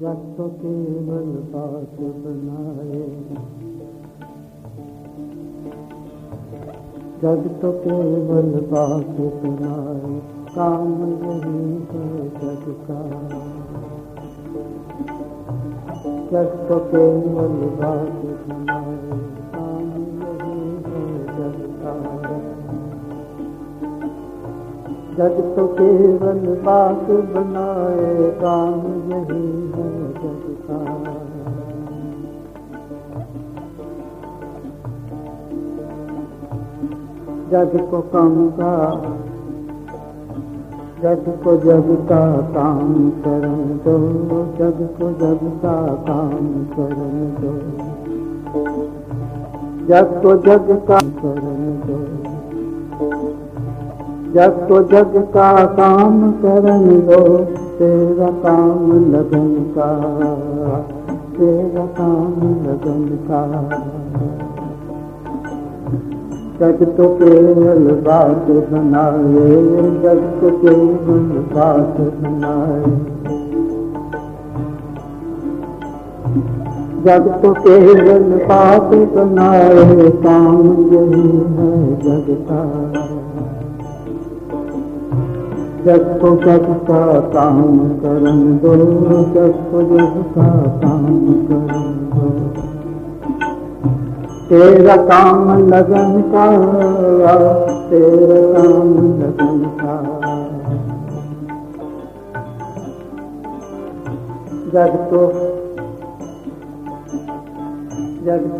जग तो केवल बात बनाए, जग तो केवल बात बनाए, काम यही है जग का। जग तो केवल बात बनाए, काम यही है जग का। जग तो केवल बात बनाए, काम यही है जग का। जग को काम का, जग को जग का काम करन दो, जग को जग का काम करन दो, जग को जग का करन दो, जग को जग का काम करन दो। तेरा काम लगन का, तेरा काम लगन का। जग तो केवल बात बनाए, जग तो केवल बात बनाए, जग तो केवल बात बनाए, काम यही है जग का। जग को जग का काम करन दो, जग को जग का काम करन दो। तेरा काम लगन का, तेरा काम लगन का। जग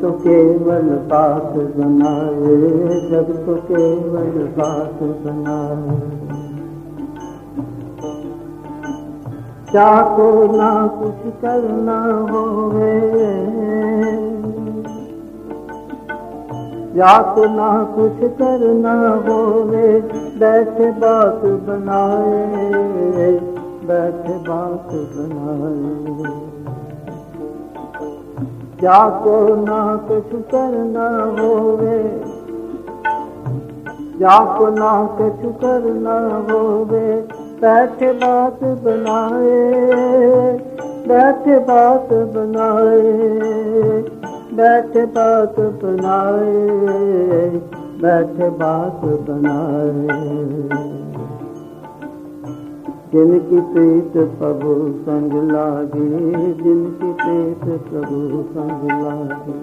तो केवल बात बनाए, जग तो केवल बात बनाए। चाहो ना कुछ करना होवे, जाको ना कुछ करना होवे, बैठे बात बनाए, बैठे बात बनाए। जाको ना कुछ करना होवे, जाको ना कुछ करना होवे, बैठे बात बनाए, बैठे बात बनाए, बैठे बात बनाए, बैठे बात बनाए। जिनकी प्रीत प्रभु संग लागी, जिनकी प्रीत प्रभु संग लागी,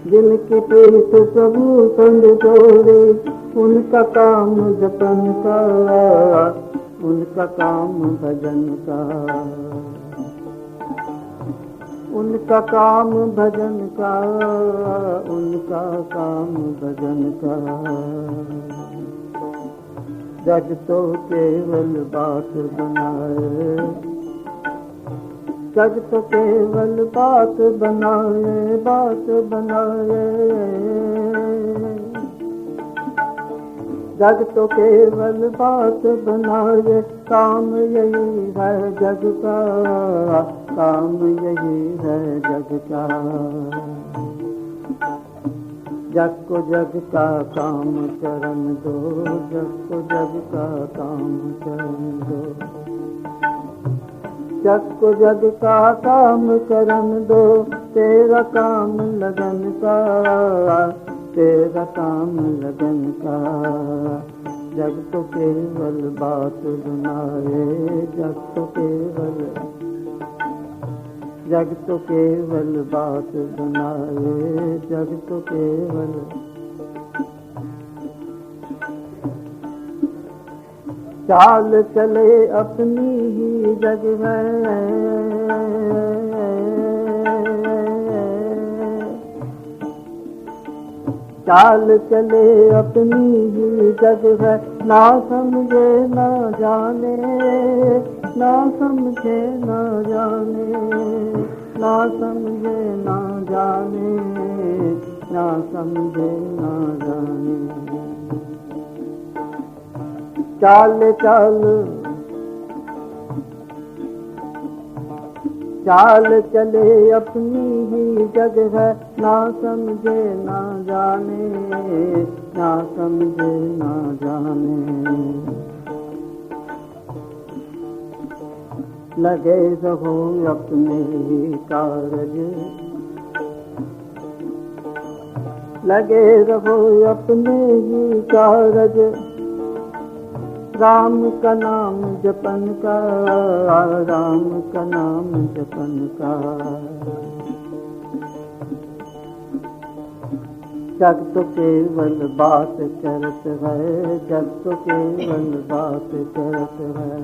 जिनकी प्रीत प्रभु संग जोड़ी, उनका काम जपन का, उनका काम भजन का, उनका काम भजन का, उनका काम भजन का। जग तो केवल बात बनाए, जग तो केवल बात बनाए, बात बनाए। जग तो केवल बात बनाए, काम यही है जग का, काम यही है जग का। जग को जग का काम करन दो, जग को जग का काम करन दो, जग को जग का काम करन दो। तेरा काम लगन का, तेरा काम लगन का। जग तो केवल बात बनाए, जग तो केवल, जग तो केवल बात बनाए, जग तो केवल। चाल चले अपनी ही जग में, चाल चले अपनी ही जग है। ना समझे ना जाने, ना समझे ना जाने, ना समझे ना जाने, ना समझे ना जाने। चाल चाल चाल चले अपनी ही जग है। ना समझे ना जाने, ना समझे ना जाने। लगे रहो अपने ही कारज, लगे रहो अपने ही कारज, राम का नाम जपन का, राम का नाम जपन का। जग तो केवल बात करत है, जग तो केवल बात करत है,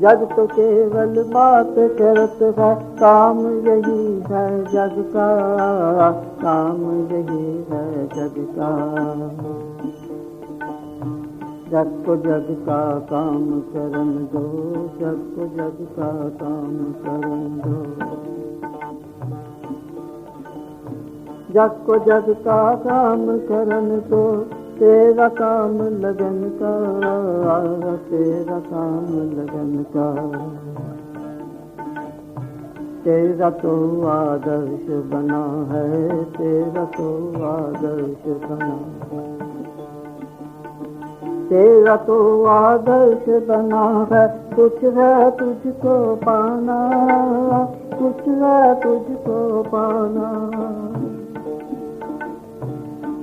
जग तो केवल बात करत है। काम यही है जग का, काम यही है जग का। जग को जग का काम करन दो, जग को जग का काम करन दो। जग को जग का काम करन दो, तेरा काम लगन का, तेरा काम लगन का। तेरा तो आदर्श बना है, तेरा तो आदर्श बना है, तेरा तो आदर्श बना है। कुछ है तुझको पाना, कुछ है तुझको पाना।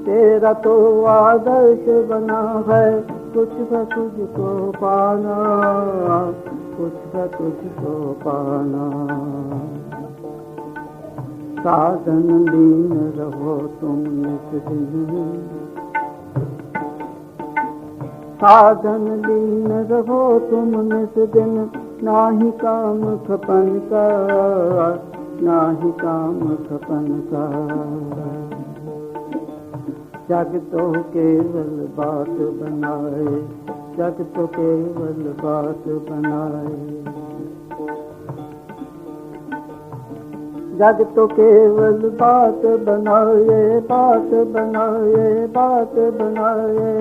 तेरा तो आदर्श बना है, कुछ है तुझको पाना, कुछ है तुझको पाना। साधन लीन रहो तुम नित दिन, साधन लीन रहो तुम नित दिन। नाही काम खपन का, नाही काम खपन का। जग तो केवल बात बनाए, जग तो केवल बात बनाए। जग तो केवल बात बनाए, बात बनाए, बात बनाए।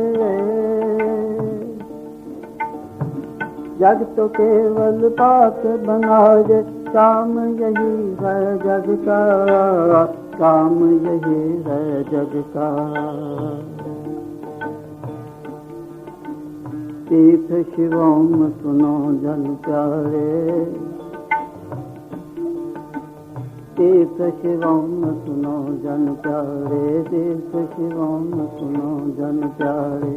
जग तो केवल बात बनाए। काम यही है जग का, काम यही है जग का। तीर्थ शिवोम सुनो जन प्यारे, तीर्थ शिवोम सुनो जन प्यारे, तीर्थ शिवोम सुनो जन प्यारे।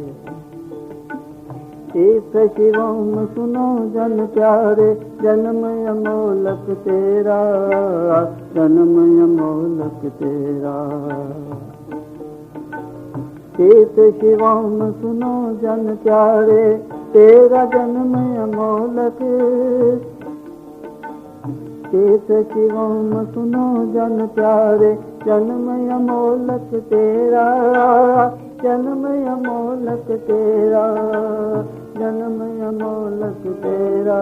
तीर्थ शिवोम सुनो जन प्यारे। जन्म अमोलक तेरा, जन्म अमोलक तेरा। तीर्थ शिवोम सुनो जन प्यारे, तेरा जन्म अमोलक। तीर्थ शिवोम सुनो जन प्यारे, जन्म अमोलक तेरा, जन्म अमोलक तेरा, जन्म अमोलक तेरा,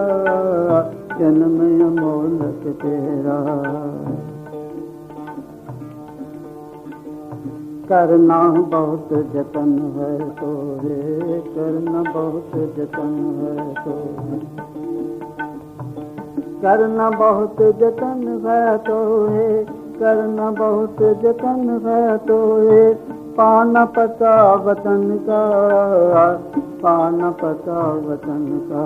जन्म अमोलक तेरा। करना बहुत जतन है तोरे, करना बहुत जतन है तोरे। करना बहुत जतन है तोरे, करना बहुत जतन है तोरे। पाना पता वतन का, पाना पता वतन का।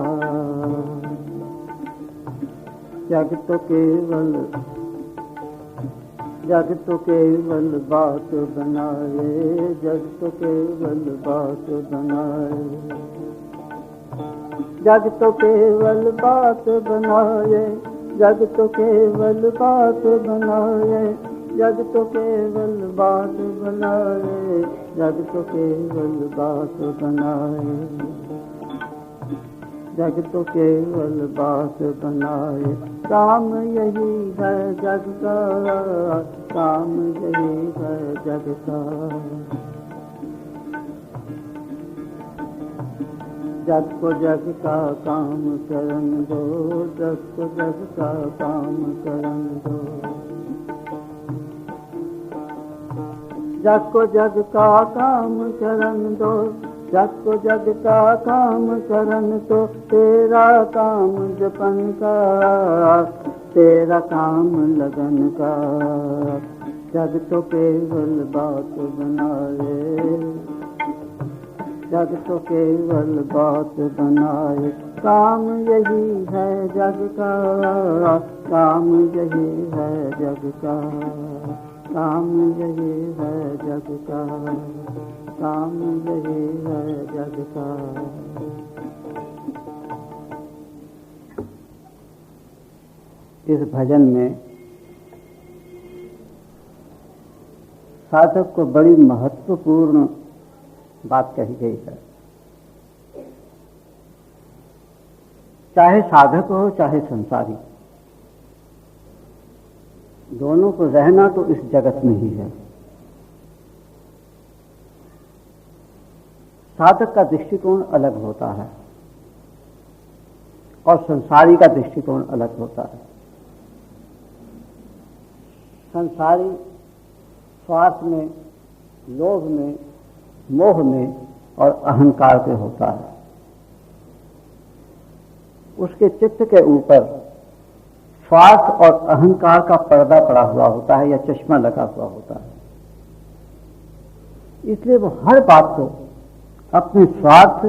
जग तो केवल, जग तो केवल बात बनाए, जग तो केवल बात बनाए। जग तो केवल बात बनाए, जग तो केवल बात बनाए। जग तो केवल बात बनाए, जग तो केवल बात बनाए। जग तो केवल बात बनाए। काम यही है जग का, काम यही है जग का। जग को जग का काम करन दो, जग को जग का काम करन दो। जग को जग का काम करन दो, जग को जग का काम करन तो। तेरा काम जपन का, तेरा काम लगन का। जग तो केवल बात बनाए, जग तो केवल बात बनाए, काम यही है जग का, काम यही है जग का, काम यही है जग का, काम यही है जग का। इस भजन में साधक को बड़ी महत्वपूर्ण बात कही गई है। चाहे साधक हो चाहे संसारी, दोनों को रहना तो इस जगत में ही है। साधक का दृष्टिकोण अलग होता है और संसारी का दृष्टिकोण अलग होता है। संसारी स्वार्थ में, लोभ में, मोह में और अहंकार पे होता है। उसके चित्त के ऊपर स्वार्थ और अहंकार का पर्दा पड़ा हुआ होता है या चश्मा लगा हुआ होता है। इसलिए वो हर बात को अपने स्वार्थ,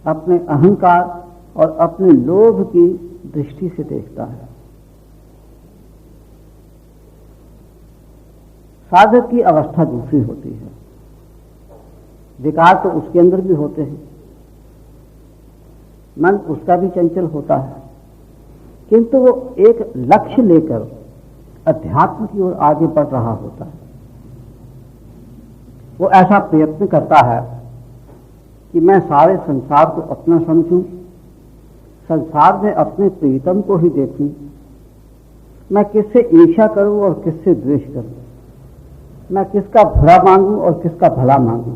अपने अहंकार और अपने लोभ की दृष्टि से देखता है। साधक की अवस्था दूसरी होती है। विकार तो उसके अंदर भी होते हैं, मन उसका भी चंचल होता है, किंतु वो एक लक्ष्य लेकर अध्यात्म की ओर आगे बढ़ रहा होता है। वो ऐसा प्रयत्न करता है कि मैं सारे संसार को अपना समझूं, संसार में अपने प्रीतम को ही देखूं, मैं किससे ईर्ष्या करूं और किससे द्वेष करूं, मैं किसका बुरा मांगूं और किसका भला मांगूं।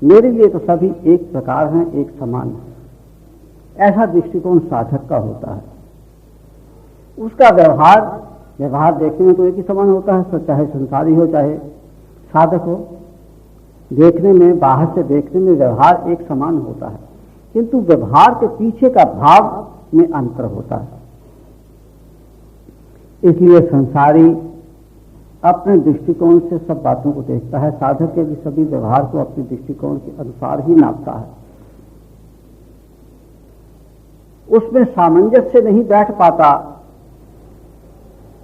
मेरे लिए तो सभी एक प्रकार हैं, एक समान है। ऐसा दृष्टिकोण साधक का होता है। उसका व्यवहार देखने में तो एक ही समान होता है, चाहे संसारी हो चाहे साधक हो। देखने में, बाहर से देखने में व्यवहार एक समान होता है, किंतु व्यवहार के पीछे का भाव में अंतर होता है। इसलिए संसारी अपने दृष्टिकोण से सब बातों को देखता है, साधक के भी सभी व्यवहार को अपने दृष्टिकोण के अनुसार ही नापता है। उसमें सामंजस्य नहीं बैठ पाता,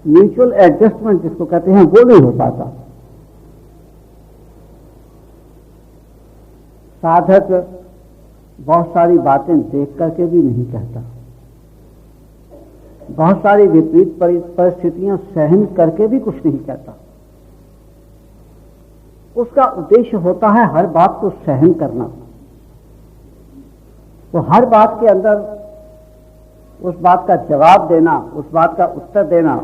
म्यूचुअल एडजस्टमेंट जिसको कहते हैं वो नहीं हो पाता। साधक बहुत सारी बातें देख करके भी नहीं कहता, बहुत सारी विपरीत परिस्थितियां सहन करके भी कुछ नहीं कहता। उसका उद्देश्य होता है हर बात को सहन करना। वो हर बात के अंदर उस बात का जवाब देना, उस बात का उत्तर देना,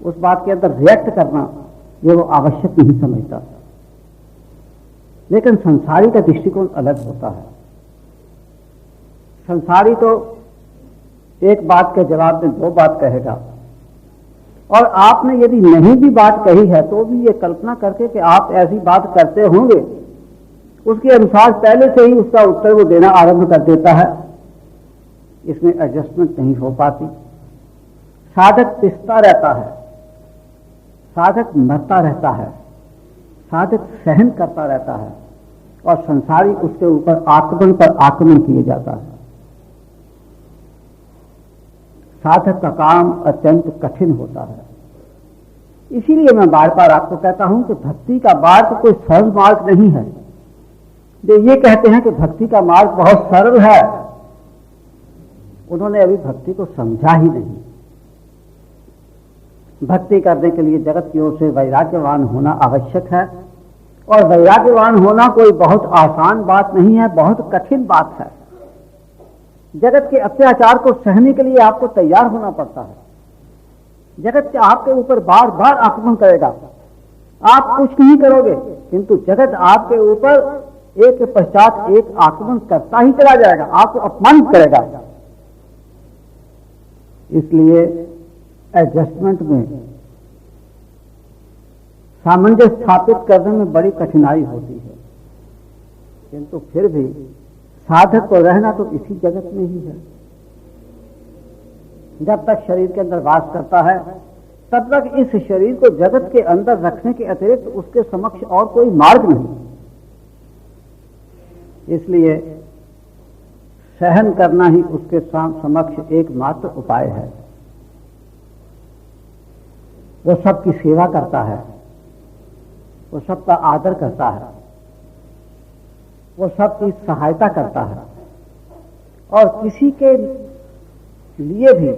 उस बात के अंदर रिएक्ट करना, ये वो आवश्यक नहीं समझता। लेकिन संसारी का दृष्टिकोण अलग होता है। संसारी तो एक बात के जवाब में दो बात कहेगा, और आपने यदि नहीं भी बात कही है तो भी ये कल्पना करके कि आप ऐसी बात करते होंगे, उसके अनुसार पहले से ही उसका उत्तर वो देना आरंभ कर देता है। इसमें एडजस्टमेंट नहीं हो पाती। साधक पिसता रहता है, साधक मरता रहता है, साधक सहन करता रहता है, और संसारी उसके ऊपर आक्रमण पर आक्रमण किए जाता है। साधक का काम अत्यंत कठिन होता है। इसीलिए मैं बार बार आपको कहता हूं कि भक्ति का मार्ग कोई सरल मार्ग नहीं है। जो ये कहते हैं कि भक्ति का मार्ग बहुत सरल है, उन्होंने अभी भक्ति को समझा ही नहीं। भक्ति करने के लिए जगत की ओर से वैराग्यवान होना आवश्यक है, और वैराग्यवान होना कोई बहुत आसान बात नहीं है, बहुत कठिन बात है। जगत के अत्याचार को सहने के लिए आपको तैयार होना पड़ता है। जगत के आपके ऊपर बार बार आक्रमण करेगा, आप कुछ नहीं करोगे, किंतु जगत आपके ऊपर एक के पश्चात एक आक्रमण करता ही चला जाएगा, आपको अपमानित करेगा। इसलिए एडजस्टमेंट में, सामंजस्य स्थापित करने में बड़ी कठिनाई होती है, किंतु फिर भी साधक को रहना तो इसी जगत में ही है। जब तक शरीर के अंदर वास करता है, तब तक इस शरीर को जगत के अंदर रखने के अतिरिक्त उसके समक्ष और कोई मार्ग नहीं। इसलिए सहन करना ही उसके समक्ष एकमात्र उपाय है। वो सबकी सेवा करता है, वो सबका आदर करता है, वो सबकी सहायता करता है, और किसी के लिए भी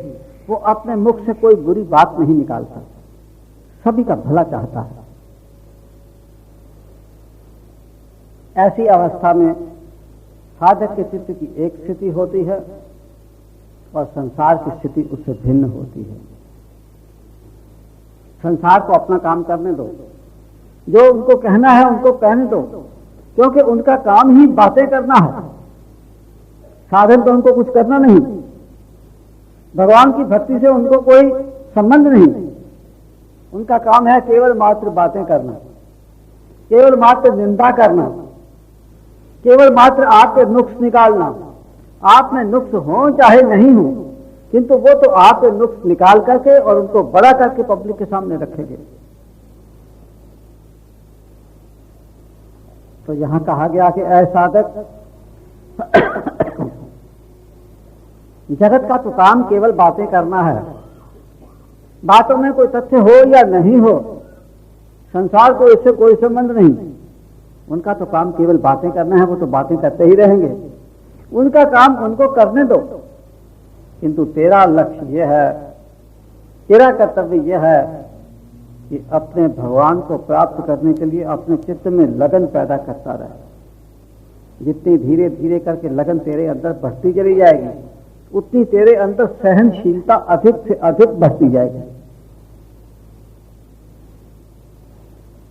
वो अपने मुख से कोई बुरी बात नहीं निकालता, सभी का भला चाहता है। ऐसी अवस्था में साधक के चित्त की एक स्थिति होती है और संसार की स्थिति उससे भिन्न होती है। संसार को अपना काम करने दो, जो उनको कहना है उनको कहने दो, क्योंकि उनका काम ही बातें करना है, साधन तो उनको कुछ करना नहीं, भगवान की भक्ति से उनको कोई संबंध नहीं। उनका काम है केवल मात्र बातें करना, केवल मात्र निंदा करना, केवल मात्र आपके नुक्स निकालना। आप में नुक्स हो चाहे नहीं हो, किंतु वो तो आपके नुक्स निकाल करके और उनको बड़ा करके पब्लिक के सामने रखेंगे। तो यहां कहा गया कि ऐ साधक, जगत का तो काम केवल बातें करना है, बातों में कोई तथ्य हो या नहीं हो, संसार को इससे कोई संबंध नहीं। उनका तो काम केवल बातें करना है, वो तो बातें करते ही रहेंगे, उनका काम उनको करने दो। किंतु तेरा लक्ष्य यह है, तेरा कर्तव्य यह है कि अपने भगवान को प्राप्त करने के लिए अपने चित्त में लगन पैदा करता रहे। जितनी धीरे धीरे करके लगन तेरे अंदर बढ़ती चली जाएगी, उतनी तेरे अंदर सहनशीलता अधिक से अधिक बढ़ती जाएगी।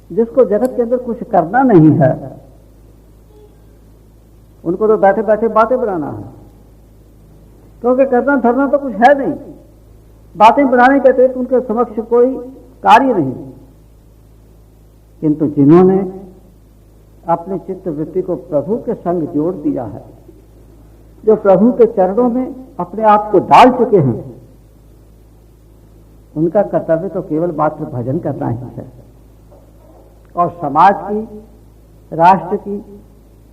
जिसको जगत के अंदर कुछ करना नहीं है, उनको तो बैठे बैठे बातें बनाना है, क्योंकि करना धरना तो कुछ है नहीं। बातें बनाने के अतिरिक्त उनके समक्ष कोई कार्य नहीं। किंतु जिन्होंने अपने चित्त वृत्ति को प्रभु के संग जोड़ दिया है, जो प्रभु के चरणों में अपने आप को डाल चुके हैं, उनका कर्तव्य तो केवल मात्र भजन करना ही है, और समाज की, राष्ट्र की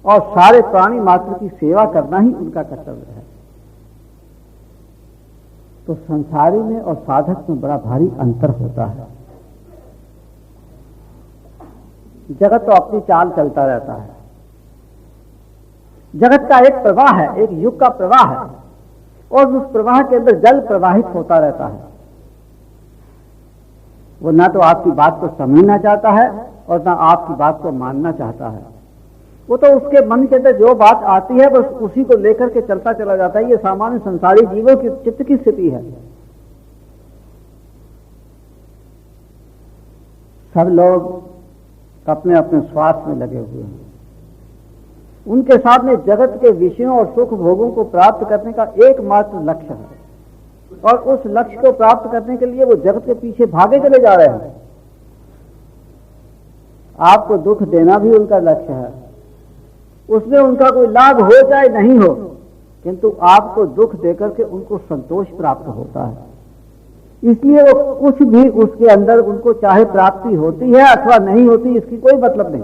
और सारे प्राणी मात्र की सेवा करना ही उनका कर्तव्य है। तो संसारी में और साधक में बड़ा भारी अंतर होता है। जगत तो अपनी चाल चलता रहता है, जगत का एक प्रवाह है, एक युग का प्रवाह है, और उस प्रवाह के अंदर जल प्रवाहित होता रहता है। वो ना तो आपकी बात को समझना चाहता है और ना आपकी बात को मानना चाहता है। वो तो उसके मन के अंदर जो बात आती है बस उसी को लेकर के चलता चला जाता है। ये सामान्य संसारी जीवों की चित्त की स्थिति है। सब लोग अपने अपने स्वार्थ में लगे हुए हैं। उनके सामने जगत के विषयों और सुख भोगों को प्राप्त करने का एकमात्र लक्ष्य है, और उस लक्ष्य को प्राप्त करने के लिए वो जगत के पीछे भागे चले जा रहे हैं। आपको दुख देना भी उनका लक्ष्य है, उसमें उनका कोई लाभ हो चाहे नहीं हो, किंतु आपको दुख देकर के उनको संतोष प्राप्त होता है। इसलिए वो कुछ भी उसके अंदर उनको चाहे प्राप्ति होती है अथवा नहीं होती, इसकी कोई मतलब नहीं।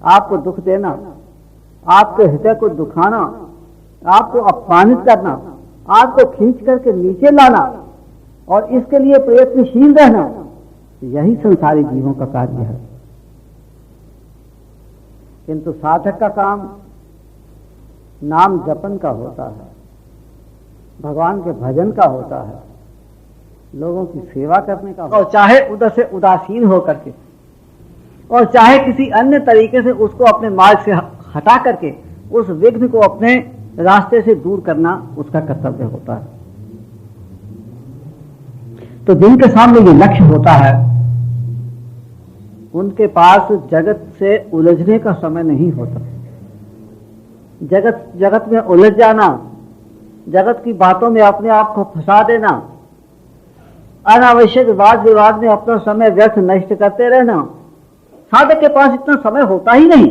आपको दुख देना, आपके हृदय को दुखाना, आपको अपमानित करना, आपको खींच करके नीचे लाना और इसके लिए प्रयत्नशील रहना, यही संसारी जीवों का कार्य है। किंतु साधक का काम नाम जपन का होता है, भगवान के भजन का होता है, लोगों की सेवा करने का, और चाहे उधर से उदासीन होकर के और चाहे किसी अन्य तरीके से उसको अपने मार्ग से हटा करके उस विघ्न को अपने रास्ते से दूर करना उसका कर्तव्य होता है। तो जिनके सामने ये लक्ष्य होता है, उनके पास जगत से उलझने का समय नहीं होता। जगत में उलझ जाना, जगत की बातों में अपने आप को फंसा देना, अनावश्यक वाद विवाद में अपना समय व्यर्थ नष्ट करते रहना, साधक के पास इतना समय होता ही नहीं।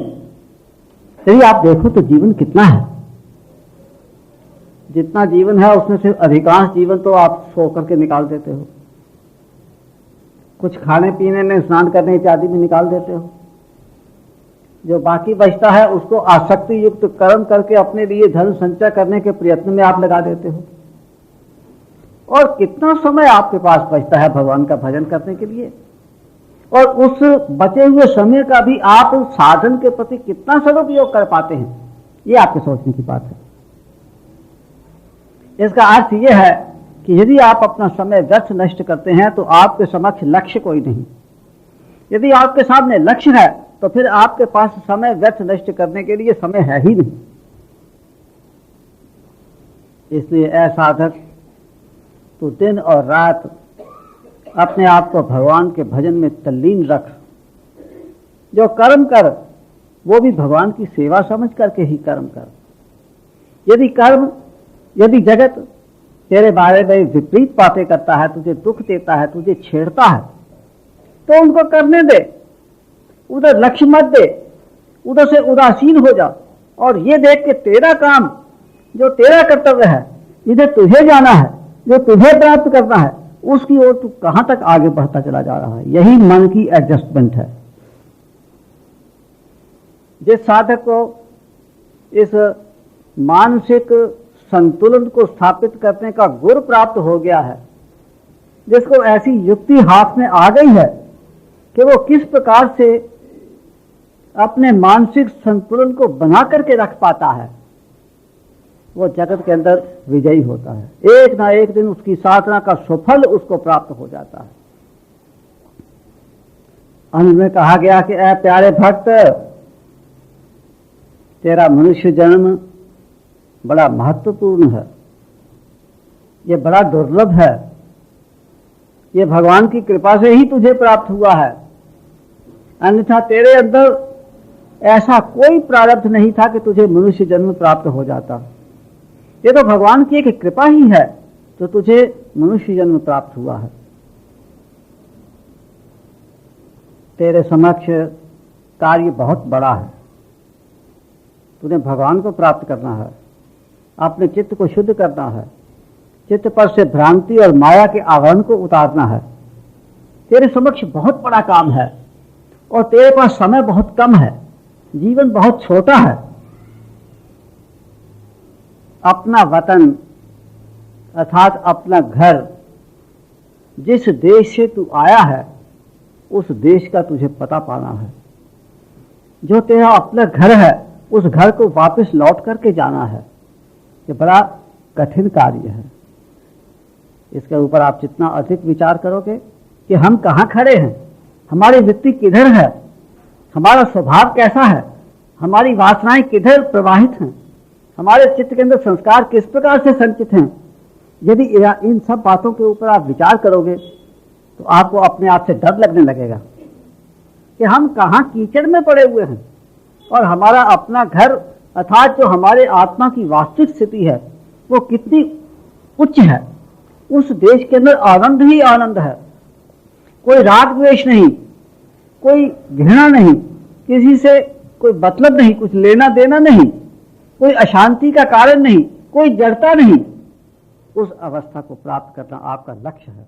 यदि आप देखो तो जीवन कितना है, जितना जीवन है उसमें से अधिकांश जीवन तो आप सो करके निकाल देते हो, कुछ खाने पीने में, स्नान करने इत्यादि में निकाल देते हो। जो बाकी बचता है उसको आसक्ति युक्त कर्म करके अपने लिए धन संचय करने के प्रयत्न में आप लगा देते हो। और कितना समय आपके पास बचता है भगवान का भजन करने के लिए, और उस बचे हुए समय का भी आप साधन के प्रति कितना सदुपयोग कर पाते हैं, ये आपके सोचने की बात है। इसका अर्थ यह है कि यदि आप अपना समय व्यर्थ नष्ट करते हैं तो आपके समक्ष लक्ष्य कोई नहीं। यदि आपके सामने लक्ष्य है तो फिर आपके पास समय व्यर्थ नष्ट करने के लिए समय है ही नहीं। इसलिए ऐ साधक, तू दिन और रात अपने आप को भगवान के भजन में तल्लीन रख। जो कर्म कर वो भी भगवान की सेवा समझ करके ही कर्म कर। यदि जगत तेरे बारे में विपरीत बातें करता है, तुझे दुख देता है, तुझे छेड़ता है, तो उनको करने दे, उधर लक्ष्य मत दे, उधर से उदासीन हो जा और ये देख के तेरा काम, जो तेरा कर्तव्य है, जिधर तुझे जाना है, जो तुझे प्राप्त करना है, उसकी ओर तू कहां तक आगे बढ़ता चला जा रहा है। यही मन की एडजस्टमेंट है। जिस साधक को इस मानसिक संतुलन को स्थापित करने का गुर प्राप्त हो गया है, जिसको ऐसी युक्ति हाथ में आ गई है कि वो किस प्रकार से अपने मानसिक संतुलन को बना करके रख पाता है, वो जगत के अंदर विजयी होता है। एक ना एक दिन उसकी साधना का सुफल उसको प्राप्त हो जाता है। अंत में कहा गया कि ऐ प्यारे भक्त, तेरा मनुष्य जन्म बड़ा महत्वपूर्ण है, ये बड़ा दुर्लभ है, ये भगवान की कृपा से ही तुझे प्राप्त हुआ है, अन्यथा तेरे अंदर ऐसा कोई प्रारब्ध नहीं था कि तुझे मनुष्य जन्म प्राप्त हो जाता। ये तो भगवान की एक कृपा ही है तो तुझे मनुष्य जन्म प्राप्त हुआ है। तेरे समक्ष कार्य बहुत बड़ा है। तूने भगवान को प्राप्त करना है, अपने चित्त को शुद्ध करना है, चित्त पर से भ्रांति और माया के आवरण को उतारना है। तेरे समक्ष बहुत बड़ा काम है और तेरे पास समय बहुत कम है, जीवन बहुत छोटा है। अपना वतन अर्थात अपना घर, जिस देश से तू आया है उस देश का तुझे पता पाना है। जो तेरा अपना घर है उस घर को वापस लौट करके जाना है। ये बड़ा कठिन कार्य है। इसके ऊपर आप जितना अधिक विचार करोगे कि हम कहाँ खड़े हैं, हमारी वृत्ति किधर है, हमारा स्वभाव कैसा है, हमारी वासनाएं किधर प्रवाहित हैं, हमारे चित्त के अंदर संस्कार किस प्रकार से संचित हैं, यदि इन सब बातों के ऊपर आप विचार करोगे तो आपको अपने आप से डर लगने लगेगा कि हम कहाँ कीचड़ में पड़े हुए हैं और हमारा अपना घर अर्थात जो हमारे आत्मा की वास्तविक स्थिति है वो कितनी उच्च है। उस देश के अंदर आनंद ही आनंद है, कोई राग द्वेष नहीं, कोई घृणा नहीं, किसी से कोई मतलब नहीं, कुछ लेना देना नहीं, कोई अशांति का कारण नहीं, कोई जड़ता नहीं। उस अवस्था को प्राप्त करना आपका लक्ष्य है।